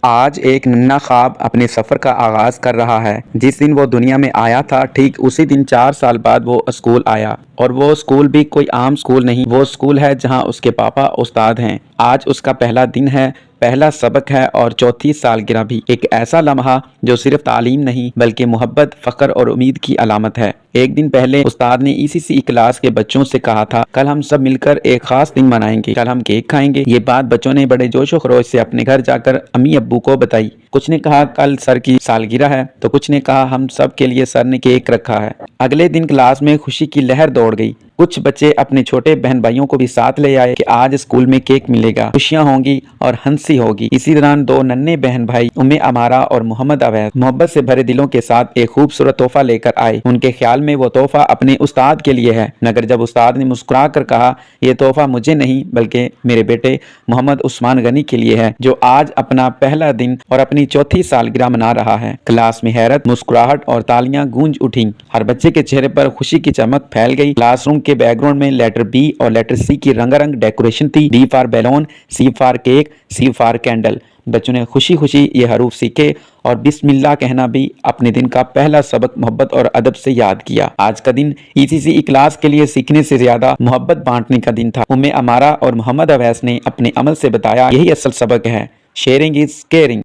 آج ایک ننھا خواب اپنے سفر کا آغاز کر رہا ہے۔ جس دن وہ دنیا میں آیا تھا ٹھیک اسی دن 4 سال بعد وہ اسکول آیا، اور وہ اسکول بھی کوئی عام اسکول نہیں، وہ اسکول ہے جہاں اس کے پاپا استاد ہیں۔ آج اس کا پہلا دن ہے، پہلا سبق ہے اور چوتھی سالگرہ بھی۔ ایک ایسا لمحہ جو صرف تعلیم نہیں بلکہ محبت، فخر اور امید کی علامت ہے۔ ایک دن پہلے استاد نے ECC کلاس کے بچوں سے کہا تھا، کل ہم سب مل کر ایک خاص دن منائیں گے، کل ہم کیک کھائیں گے۔ یہ بات بچوں نے بڑے جوش و خروش سے اپنے گھر جا کر امی ابو کو بتائی۔ کچھ نے کہا کل سر کی سالگرہ ہے، تو کچھ نے کہا ہم سب کے لیے سر نے کیک رکھا ہے۔ اگلے دن کلاس میں خوشی کی لہر دوڑ گئی۔ کچھ بچے اپنے چھوٹے بہن بھائیوں کو بھی ساتھ لے آئے کہ آج اسکول میں کیک ملے گا، خوشیاں ہوں گی اور ہنسی ہوگی۔ اسی دوران 2 ننھے بہن بھائی امارہ اور محمد اویس محبت سے بھرے دلوں کے ساتھ ایک خوبصورت تحفہ لے کر آئے۔ ان کے خیال میں وہ تحفہ اپنے استاد کے لیے ہے، مگر جب استاد نے مسکرا کر کہا یہ تحفہ مجھے نہیں بلکہ میرے بیٹے محمد عثمان غنی کے لیے ہے، جو آج اپنا پہلا دن اور اپنی چوتھی سالگرہ منا رہا ہے، کلاس میں حیرت، مسکراہٹ اور تالیاں گونج اٹھیں۔ ہر بچے کے چہرے پر خوشی کی چمک پھیل گئی۔ کلاس روم کے بیک گراؤنڈ میں لیٹر B اور لیٹر C کی رنگا رنگ ڈیکوریشن تھی۔ B for balloon, C for cake, C for candle. بچوں نے خوشی خوشی یہ حروف سیکھے اور بسم اللہ کہنا بھی اپنے دن کا پہلا سبق محبت اور ادب سے یاد کیا۔ آج کا دن ECC کلاس کے لیے سیکھنے سے زیادہ محبت بانٹنے کا دن تھا۔ امارہ اور محمد اویس نے اپنے عمل سے بتایا یہی اصل سبق ہے، شیئرنگ از کیئرنگ۔